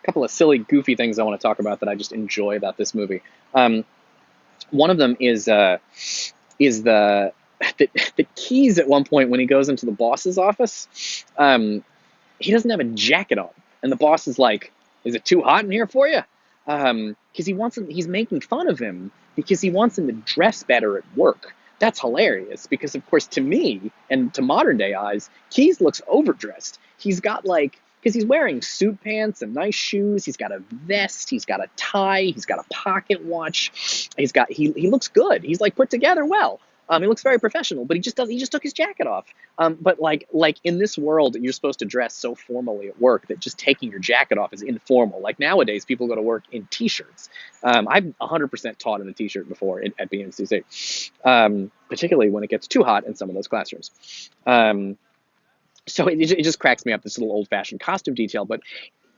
couple of silly, goofy things I want to talk about that I just enjoy about this movie. Um, One of them is the Keys at one point when he goes into the boss's office. He doesn't have a jacket on, and the boss is like, "Is it too hot in here for you?" Because he wants him. He's making fun of him because he wants him to dress better at work. That's hilarious because, of course, to me and to modern day eyes, Keys looks overdressed. He's got like because he's wearing suit pants and nice shoes. He's got a vest. He's got a tie. He's got a pocket watch. He looks good. He's like put together well. He looks very professional, but he just does. He just took his jacket off. But like in this world, you're supposed to dress so formally at work that just taking your jacket off is informal. Like nowadays, people go to work in t-shirts. I've 100% taught in a t-shirt before at BNCC, particularly when it gets too hot in some of those classrooms. So it just cracks me up, this little old-fashioned costume detail, but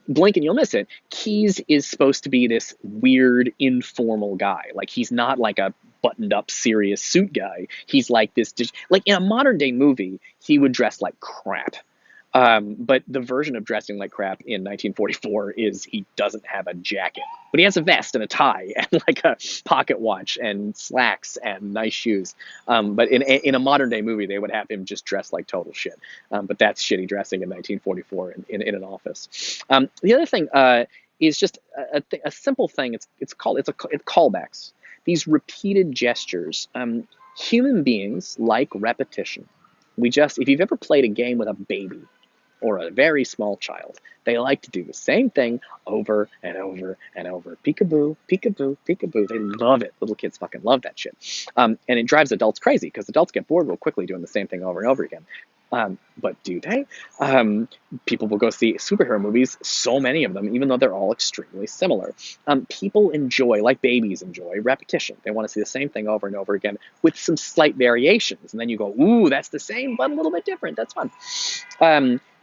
blink and you'll miss it. Keys is supposed to be this weird, informal guy. Like, he's not like a buttoned up, serious suit guy. He's like this, like in a modern day movie, he would dress like crap. But the version of dressing like crap in 1944 is he doesn't have a jacket, but he has a vest and a tie and like a pocket watch and slacks and nice shoes. But in a modern day movie, they would have him just dress like total shit. But that's shitty dressing in 1944 in an office. The other thing is just a simple thing. It's callbacks. These repeated gestures. Human beings like repetition. If you've ever played a game with a baby or a very small child, they like to do the same thing over and over and over. Peekaboo, peekaboo, peekaboo. They love it. Little kids fucking love that shit. And it drives adults crazy because adults get bored real quickly doing the same thing over and over again. But do they? People will go see superhero movies, so many of them, even though they're all extremely similar. People enjoy, like babies enjoy, repetition. They want to see the same thing over and over again with some slight variations. And then you go, ooh, that's the same, but a little bit different. That's fun.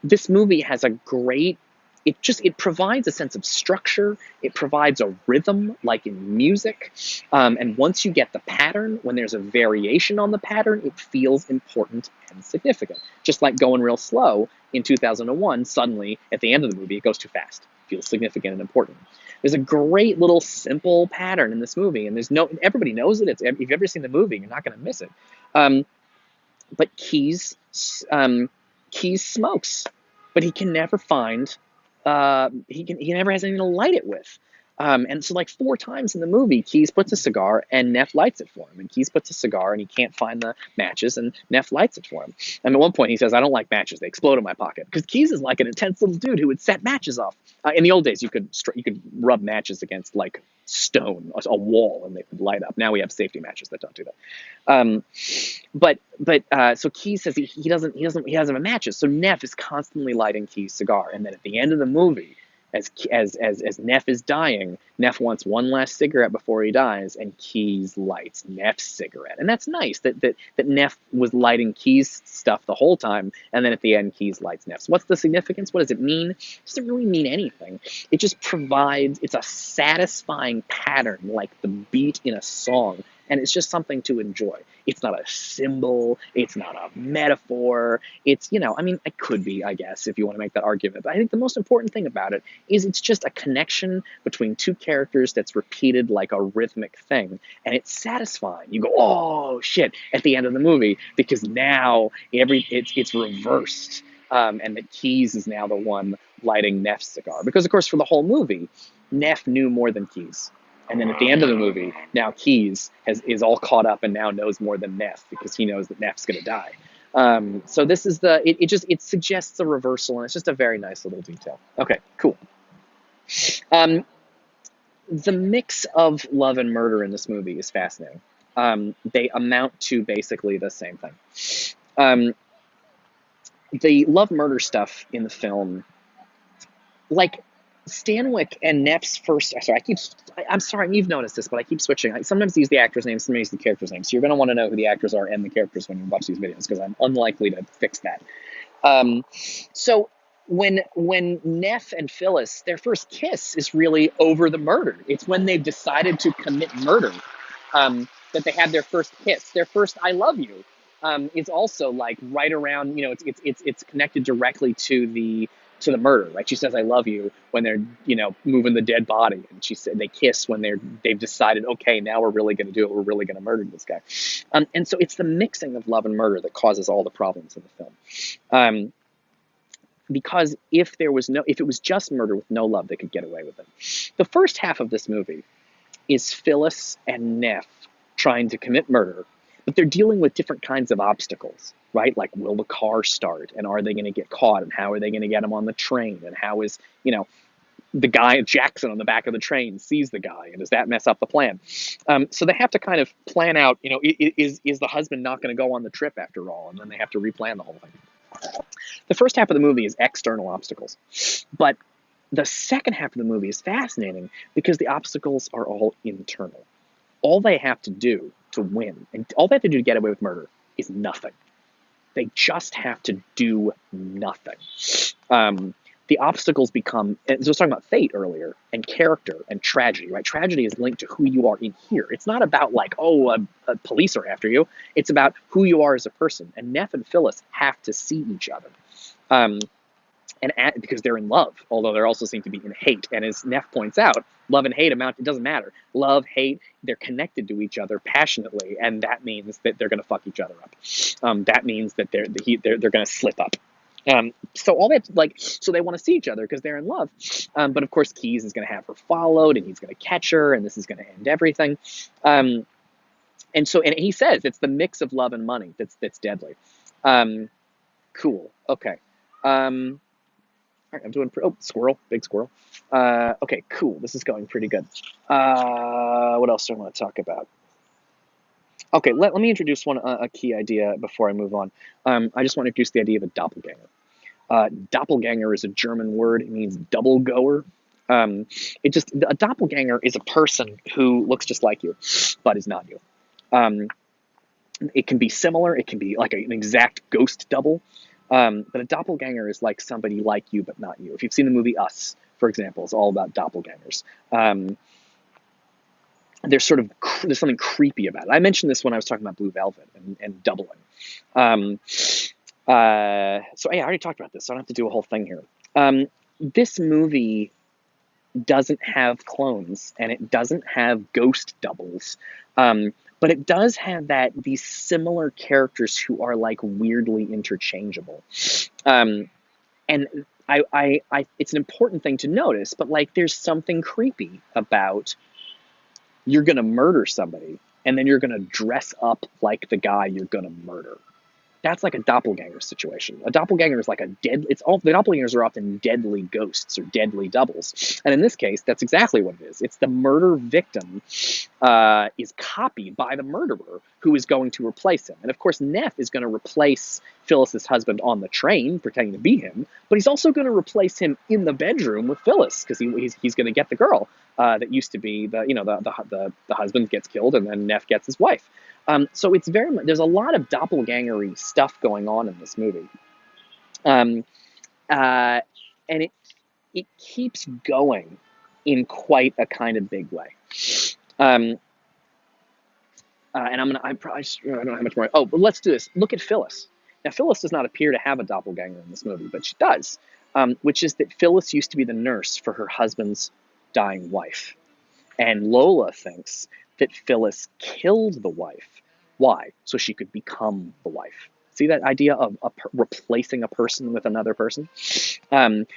This movie has a great, it provides a sense of structure. It provides a rhythm, like in music. And once you get the pattern, when there's a variation on the pattern, it feels important and significant. Just like going real slow in 2001, suddenly at the end of the movie, it goes too fast. It feels significant and important. There's a great little simple pattern in this movie, and everybody knows it. If you've ever seen the movie, you're not going to miss it. But Keys smokes, but he can never find. He never has anything to light it with. And so like 4 times in the movie, Keys puts a cigar and Neff lights it for him. And Keys puts a cigar and he can't find the matches and Neff lights it for him. And at one point he says, "I don't like matches. They explode in my pocket." Because Keys is like an intense little dude who would set matches off. In the old days, you could rub matches against like stone, a wall, and they would light up. Now we have safety matches that don't do that. So Keys says he doesn't have matches. So Neff is constantly lighting Keys' cigar. And then at the end of the movie, as Neff is dying, Neff wants one last cigarette before he dies, and Keys lights Neff's cigarette. And that's nice that Neff was lighting Keys' stuff the whole time, and then at the end, Keys lights Neff's. What's the significance? What does it mean? It doesn't really mean anything. It just provides, it's a satisfying pattern, like the beat in a song, and it's just something to enjoy. It's not a symbol. It's not a metaphor. It's, it could be, I guess, if you want to make that argument. But I think the most important thing about it is it's just a connection between 2 characters that's repeated like a rhythmic thing. And it's satisfying. You go, oh, shit, at the end of the movie, because now it's reversed. And that Keys is now the one lighting Neff's cigar. Because, of course, for the whole movie, Neff knew more than Keys. And then at the end of the movie, now Keys is all caught up and now knows more than Neff because he knows that Neff's going to die. So this is it suggests a reversal, and it's just a very nice little detail. Okay, cool. The mix of love and murder in this movie is fascinating. They amount to basically the same thing. The love murder stuff in the film, like Stanwyck and Neff's first. I'm sorry, you've noticed this, but I keep switching. Sometimes I use the actor's name, sometimes I use the character's name. So you're going to want to know who the actors are and the characters when you watch these videos, because I'm unlikely to fix that. So when Neff and Phyllis, their first kiss is really over the murder. It's when they've decided to commit murder that they have their first kiss. Their first "I love you" is also like right around. It's connected directly to to the murder, right? She says, "I love you" when they're, moving the dead body, and she said they kiss when they've decided, okay, now we're really going to do it. We're really going to murder this guy. And so it's the mixing of love and murder that causes all the problems in the film. Um, because if it was just murder with no love, they could get away with it. The first half of this movie is Phyllis and Neff trying to commit murder, but they're dealing with different kinds of obstacles, right? Like, will the car start, and are they going to get caught, and how are they going to get him on the train, and how is, the guy Jackson on the back of the train sees the guy, and does that mess up the plan? So they have to kind of plan out, is the husband not going to go on the trip after all, and then they have to replan the whole thing. The first half of the movie is external obstacles, but the second half of the movie is fascinating because the obstacles are all internal. All they have to do to win, and all they have to do to get away with murder, is nothing. They just have to do nothing. The obstacles become, as I was talking about fate earlier, and character, and tragedy, right? Tragedy is linked to who you are in here. It's not about like, police are after you. It's about who you are as a person. And Neff and Phyllis have to see each other. Because they're in love, although there also seem to be in hate. And as Neff points out, love and hate it doesn't matter. Love, hate, they're connected to each other passionately, and that means that they're going to fuck each other up. That means that they're going to slip up. So all that, so they want to see each other because they're in love. But of course, Keyes is going to have her followed, and he's going to catch her, and this is going to end everything. And he says it's the mix of love and money that's deadly. Cool. Okay. All right, I'm doing, squirrel, big squirrel. Okay, cool. This is going pretty good. What else do I want to talk about? Okay, let me introduce a key idea before I move on. I just want to introduce the idea of a doppelganger. Doppelganger is a German word. It means double goer. A doppelganger is a person who looks just like you, but is not you. It can be similar. It can be like an exact ghost double. But a doppelganger is like somebody like you, but not you. If you've seen the movie Us, for example, it's all about doppelgangers. There's something creepy about it. I mentioned this when I was talking about Blue Velvet and doubling. So I already talked about this, so I don't have to do a whole thing here. This movie doesn't have clones, and it doesn't have ghost doubles. But it does have these similar characters who are like weirdly interchangeable. And it's an important thing to notice, but like there's something creepy about you're going to murder somebody and then you're going to dress up like the guy you're going to murder. That's like a doppelganger situation. A doppelganger is like the doppelgangers are often deadly ghosts or deadly doubles. And in this case, that's exactly what it is. It's the murder victim is copied by the murderer who is going to replace him. And of course, Neff is going to replace Phyllis's husband on the train, pretending to be him, but he's also going to replace him in the bedroom with Phyllis because he's going to get the girl that used to be the husband gets killed and then Neff gets his wife. So it's there's a lot of doppelgangery stuff going on in this movie. And it keeps going in quite a kind of big way. And I don't have much more. Oh, but let's do this. Look at Phyllis. Now, Phyllis does not appear to have a doppelganger in this movie, but she does, which is that Phyllis used to be the nurse for her husband's dying wife. And Lola thinks that Phyllis killed the wife. Why? So she could become the wife. See that idea of replacing a person with another person?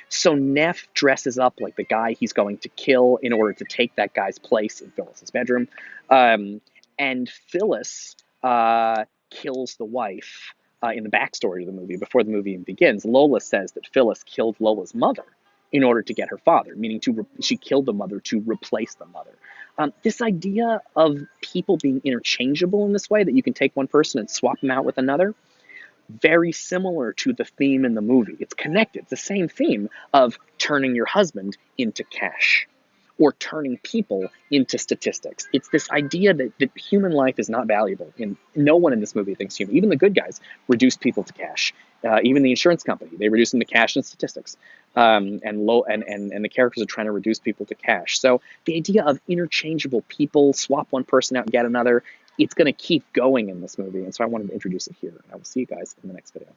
So Neff dresses up like the guy he's going to kill in order to take that guy's place in Phyllis's bedroom. And Phyllis kills the wife in the backstory of the movie. Before the movie even begins, Lola says that Phyllis killed Lola's mother in order to get her father, meaning she killed the mother to replace the mother. This idea of people being interchangeable in this way, that you can take one person and swap them out with another, very similar to the theme in the movie. It's connected. It's the same theme of turning your husband into cash or turning people into statistics. It's this idea that human life is not valuable. And no one in this movie thinks human. Even the good guys reduce people to cash. Even the insurance company, they reduce them to cash and statistics. And the characters are trying to reduce people to cash. So the idea of interchangeable people, swap one person out and get another, it's going to keep going in this movie. And so I wanted to introduce it here. I will see you guys in the next video.